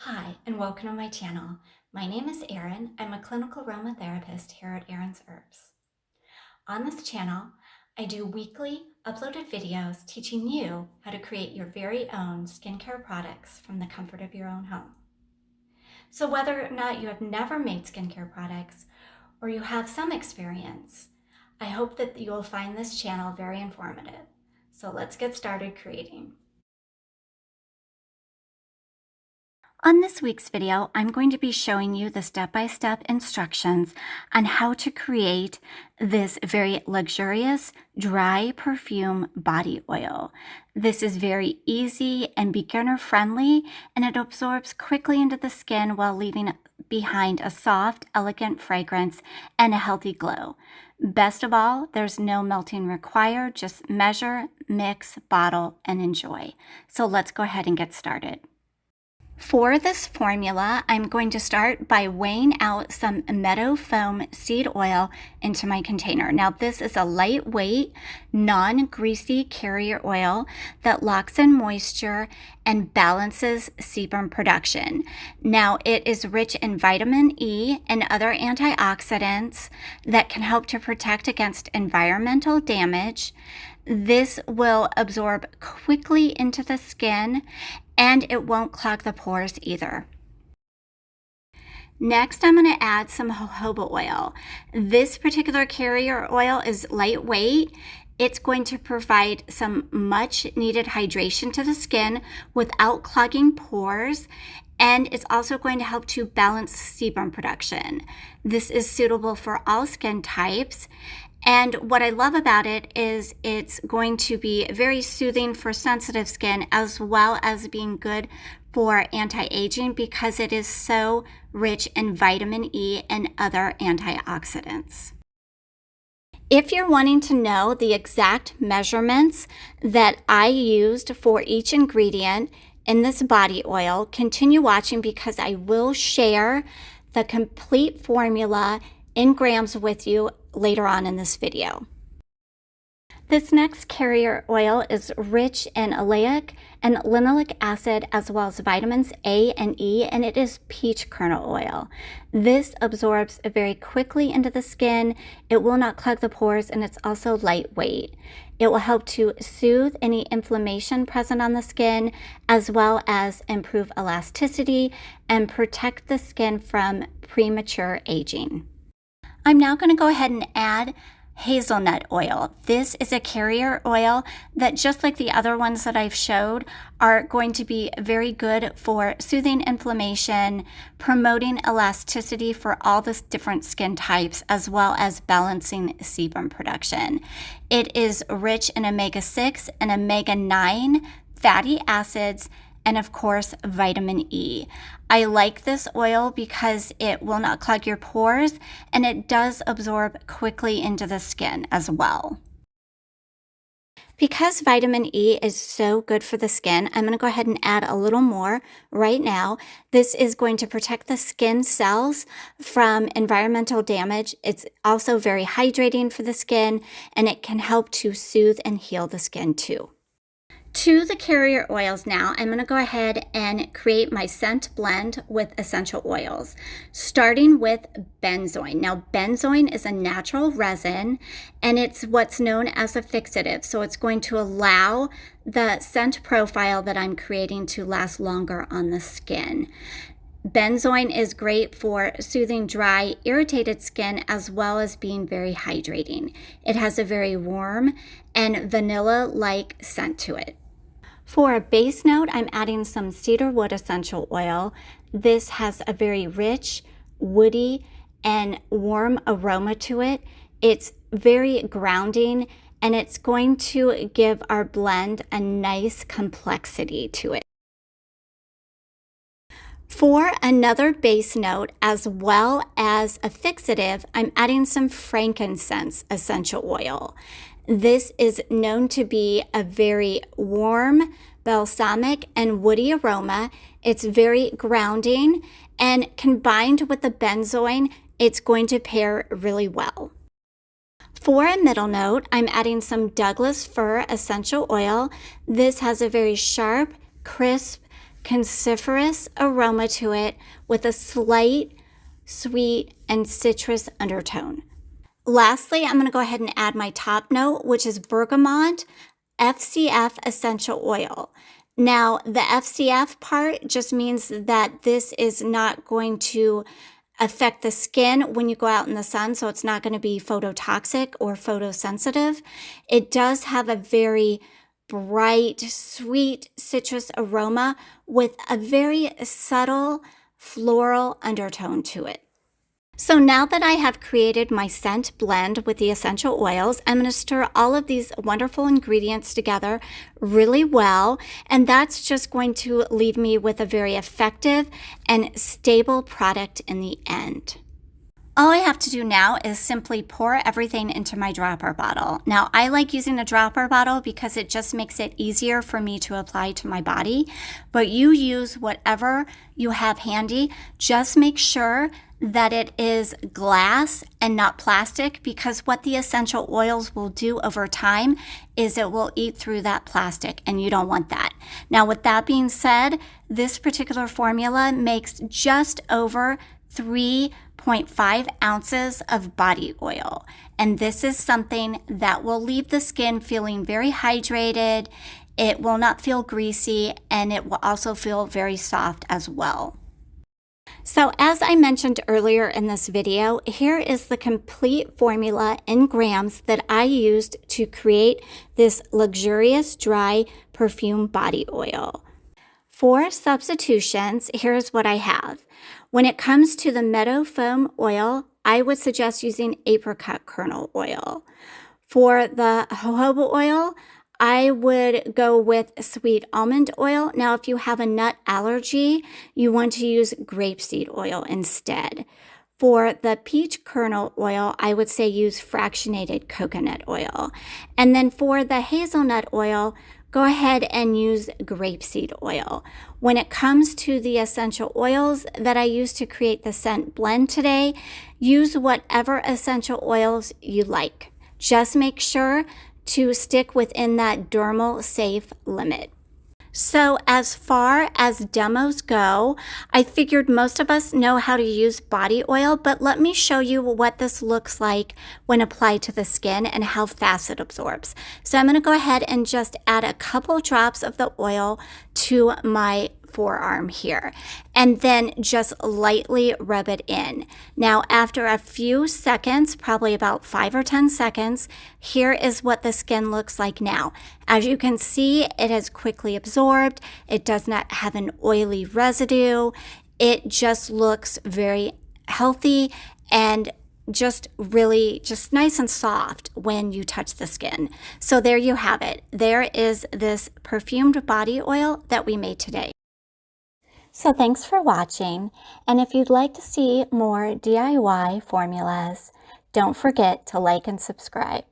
Hi, and welcome to my channel. My name is Erin. I'm a clinical aromatherapist here at Erin's Herbs. On this channel, I do weekly uploaded videos teaching you how to create your very own skincare products from the comfort of your own home. So whether or not you have never made skincare products or you have some experience, I hope that you will find this channel very informative. So let's get started creating. On this week's video, I'm going to be showing you the step-by-step instructions on how to create this very luxurious dry perfume body oil. This is very easy and beginner-friendly, and it absorbs quickly into the skin while leaving behind a soft, elegant fragrance and a healthy glow. Best of all, there's no melting required. Just measure, mix, bottle, and enjoy. So let's go ahead and get started. For this formula, I'm going to start by weighing out some meadow foam seed oil into my container. Now, this is a lightweight, non-greasy carrier oil that locks in moisture and balances sebum production. Now, it is rich in vitamin E and other antioxidants that can help to protect against environmental damage. This will absorb quickly into the skin, and it won't clog the pores either. Next, I'm going to add some jojoba oil. This particular carrier oil is lightweight. It's going to provide some much needed hydration to the skin without clogging pores, and it's also going to help to balance sebum production. This is suitable for all skin types. And what I love about it is it's going to be very soothing for sensitive skin, as well as being good for anti-aging because it is so rich in vitamin E and other antioxidants. If you're wanting to know the exact measurements that I used for each ingredient in this body oil, continue watching because I will share the complete formula in grams with you later on in this video. This next carrier oil is rich in oleic and linoleic acid as well as vitamins A and E, and it is peach kernel oil. This absorbs very quickly into the skin. It will not clog the pores, and it's also lightweight. It will help to soothe any inflammation present on the skin, as well as improve elasticity and protect the skin from premature aging. I'm now going to go ahead and add hazelnut oil. This is a carrier oil that, just like the other ones that I've showed, are going to be very good for soothing inflammation, promoting elasticity for all the different skin types, as well as balancing sebum production. It is rich in omega-6 and omega-9 fatty acids, and of course, vitamin E. I like this oil because it will not clog your pores, and it does absorb quickly into the skin as well. Because vitamin E is so good for the skin, I'm going to go ahead and add a little more right now. This is going to protect the skin cells from environmental damage. It's also very hydrating for the skin, and it can help to soothe and heal the skin too. To the carrier oils now, I'm going to go ahead and create my scent blend with essential oils, starting with benzoin. Now, benzoin is a natural resin, and it's what's known as a fixative, so it's going to allow the scent profile that I'm creating to last longer on the skin. Benzoin is great for soothing dry, irritated skin, as well as being very hydrating. It has a very warm and vanilla-like scent to it. For a base note, I'm adding some cedarwood essential oil. This has a very rich, woody, and warm aroma to it. It's very grounding, and it's going to give our blend a nice complexity to it. For another base note, as well as a fixative, I'm adding some frankincense essential oil. This is known to be a very warm, balsamic, and woody aroma. It's very grounding, and combined with the benzoin, it's going to pair really well. For a middle note, I'm adding some Douglas fir essential oil. This has a very sharp, crisp cruciferous aroma to it with a slight sweet and citrus undertone. Lastly, I'm going to go ahead and add my top note, which is bergamot FCF essential oil. Now, the FCF part just means that this is not going to affect the skin when you go out in the sun, so it's not going to be phototoxic or photosensitive. It does have a very bright, sweet citrus aroma with a very subtle floral undertone to it. So now that I have created my scent blend with the essential oils, I'm going to stir all of these wonderful ingredients together really well, and that's just going to leave me with a very effective and stable product in the end. All I have to do now is simply pour everything into my dropper bottle. Now, I like using a dropper bottle because it just makes it easier for me to apply to my body, but you use whatever you have handy. Just make sure that it is glass and not plastic, because what the essential oils will do over time is it will eat through that plastic, and you don't want that. Now, with that being said, this particular formula makes just over 3.5 ounces of body oil. And this is something that will leave the skin feeling very hydrated. It will not feel greasy, and it will also feel very soft as well. So as I mentioned earlier in this video, here is the complete formula in grams that I used to create this luxurious dry perfume body oil. For substitutions, here's what I have. When it comes to the meadow foam oil, I would suggest using apricot kernel oil. For the jojoba oil, I would go with sweet almond oil. Now, if you have a nut allergy, you want to use grapeseed oil instead. For the peach kernel oil, I would say use fractionated coconut oil. And then for the hazelnut oil, go ahead and use grapeseed oil. When it comes to the essential oils that I use to create the scent blend today, use whatever essential oils you like. Just make sure to stick within that dermal safe limit. So as far as demos go, I figured most of us know how to use body oil, but let me show you what this looks like when applied to the skin and how fast it absorbs. So I'm going to go ahead and just add a couple drops of the oil to my forearm here, and then just lightly rub it in. Now, after a few seconds, probably about 5 or 10 seconds, here is what the skin looks like now. As you can see, it has quickly absorbed. It does not have an oily residue. It just looks very healthy and just really just nice and soft when you touch the skin. So there you have it. There is this perfumed body oil that we made today. So thanks for watching, and if you'd like to see more DIY formulas, don't forget to like and subscribe.